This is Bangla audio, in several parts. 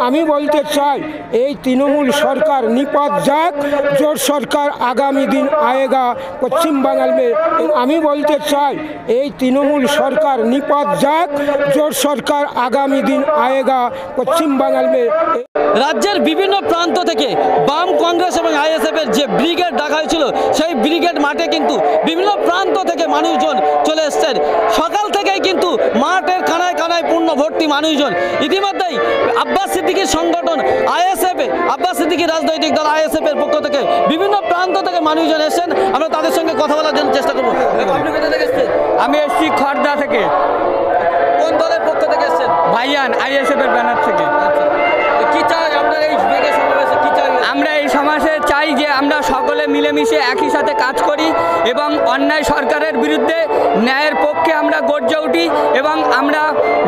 আমি বলতে চাই এই তৃণমূল সরকার নিপাত যাক, জোট সরকার আগামী দিন आएगा पश्चिम बंगाल में। আমি বলতে চাই এই তৃণমূল সরকার নিপাত যাক, জোট সরকার আগামী দিন आएगा पश्चिम बंगाल में। রাজ্যের বিভিন্ন প্রান্ত থেকে বাম কংগ্রেস এবং আইএসএফ এর যে ব্রিগেড ডাকা হয়েছিল সেই ব্রিগেড মাঠে কিন্তু বিভিন্ন প্রান্ত থেকে মানুষজন চলে এসেছেন। সকাল থেকেই কিন্তু মাঠের কানায় কানায় পূর্ণ ভর্তি মানুষজন। ইতিমধ্যেই আব্বাস সিদ্দিকীর সংগঠন আইএসএফ, আব্বাস সিদ্দিকী রাজনৈতিক দল আইএসএফ এর পক্ষ থেকে বিভিন্ন প্রান্ত থেকে মানুষজন এসেছেন। আমরা তাদের সঙ্গে কথা বলার জন্য চেষ্টা করবো। আপনি কোথা থেকে এসেছেন? আমি এসেছি খড়দা থেকে। কোন দলের পক্ষ থেকে এসেছেন? ভাইয়ান আইএসএফ এর ব্যানার থেকে। কি চাই আপনার এই ব্রিগেড সমাবেশে? কি চাই? আমরা এই সমাজে চাই যে আমরা সকলে মিলেমিশে একই সাথে কাজ করি এবং অন্যায় সরকারের বিরুদ্ধে ন্যায়ের পক্ষে আমরা গর্জে উঠি এবং আমরা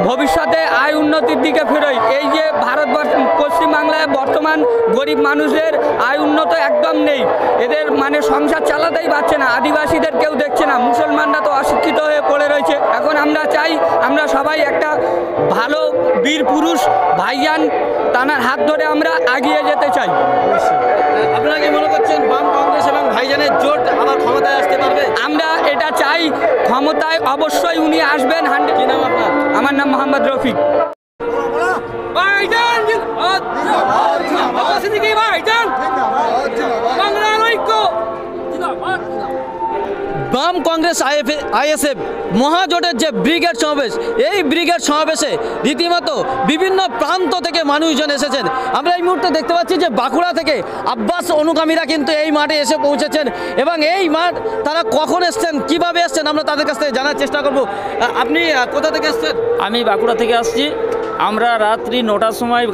ভবিষ্যতে আয় উন্নতির দিকে ফেরোই। এই যে ভারতবর্ষ পশ্চিমবাংলায় বর্তমান গরিব মানুষদের আয় উন্নত একদম নেই, এদের মানে সংসার চালাতেই পারছে না, আদিবাসীদের কেউ দেখছে না, মুসলমানরা তো অশিক্ষিত হয়ে পড়ে রয়েছে। এখন আমরা চাই আমরা সবাই একটা ভালো বীর পুরুষ ভাইজান তানার হাত ধরে আমরা এগিয়ে যেতে চাই। আপনারা কি মনে করছেন বাম কংগ্রেস এবং ভাইজানের জোট আবার ক্ষমতায় আসতে পারবে? আমরা এটা চাই, ক্ষমতায় অবশ্যই উনি আসবেন। কি নাম আপনার? আমার নাম মোহাম্মদ রফিক। বাম কংগ্রেস আইএসএফ মহাজোটের যে ব্রিগেড সমাবেশ, এই ব্রিগেড সমাবেশে রীতিমতো বিভিন্ন প্রান্ত থেকে মানুষজন এসেছেন। আমরা এই মুহূর্তে দেখতে পাচ্ছি যে বাঁকুড়া থেকে আব্বাস অনুগামীরা কিন্তু এই মাঠে এসে পৌঁছেছেন এবং এই মাঠ তারা কখন এসছেন, কিভাবে এসছেন আমরা তাদের কাছ থেকে জানার চেষ্টা করব। আপনি কোথা থেকে এসছেন? আমি বাঁকুড়া থেকে আসছি। আমরা রাত্রি 9টার সময়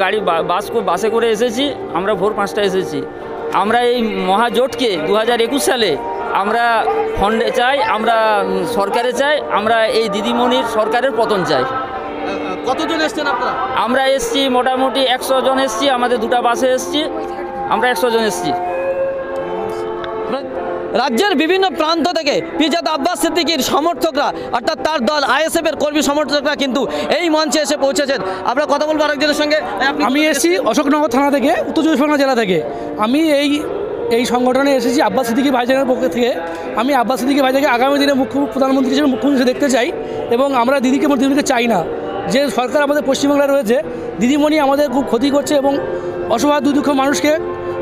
বাসে করে এসেছি। আমরা ভোর 5টায় এসেছি। আমরা এই মহাজোটকে 2021 সালে আমরা ফন্ডে চাই, আমরা সরকারে চাই, আমরা এই দিদিমণির সরকারের পতন চাই। কতজন এসছেন আপনারা? আমরা এসছি মোটামুটি 100 জন এসছি, আমাদের দুটা বাসে এসছি, আমরা 100 জন এসছি। রাজ্যের বিভিন্ন প্রান্ত থেকে পিরজাদা আব্বাস সিদ্দিকীর সমর্থকরা অর্থাৎ তার দল আইএসএফ এর কর্মী সমর্থকরা কিন্তু এই মঞ্চে এসে পৌঁছেছেন। আমরা কথা বলবো আরেকজনের সঙ্গে। আমি এসেছি অশোকনগর থানা থেকে, উত্তর চব্বিশ পরগনা জেলা থেকে। আমি এই সংগঠনে এসেছি আব্বাস সিদ্দিকী ভাইজানের পক্ষ থেকে। আমি আব্বাস সিদ্দিকী ভাইজানকে আগামী দিনে প্রধানমন্ত্রী হিসেবে মুখ্যমন্ত্রী দেখতে চাই এবং আমরা দিদিকে চাই না। যে সরকার আমাদের পশ্চিমবাংলায় রয়েছে, দিদিমণি আমাদের খুব ক্ষতি করছে এবং অসহায় দুঃখ মানুষকে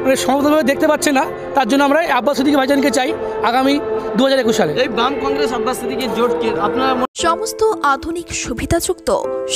মানে সমতলভাবে দেখতে পাচ্ছে না। তার জন্য আমরা আব্বাস সিদ্দিকী ভাইজানকে চাই আগামী 2021 সালে। এই বাম কংগ্রেস আব্বাস সিদ্দিকীর জোটকে আপনারা সমস্ত আধুনিক সুবিধাযুক্ত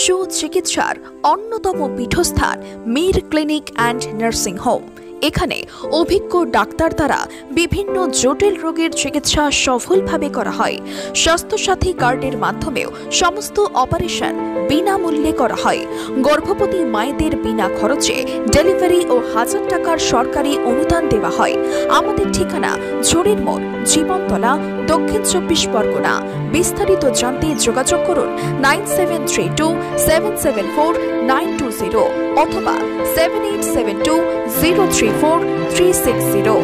সুচিকিৎসার অন্যতম পীঠস্থান Mir clinic and nursing home. এখানে অভিজ্ঞ ডাক্তার দ্বারা বিভিন্ন জটিল রোগের চিকিৎসা সফলভাবে করা হয়। স্বাস্থ্যসাথী কার্ডের মাধ্যমেও সমস্ত অপারেশন বিনামূল্যে করা হয়। গর্ভবতী মায়েদের বিনা খরচে ডেলিভারি ও 1000 টাকার সরকারি অনুদান দেওয়া হয়। আমাদের ঠিকানা ঝুড়ির মোড়, জীবনতলা, দক্ষিণ 24 পরগনা। বিস্তারিত জানতে যোগাযোগ করুন 9732774920 অথবা 7872034360।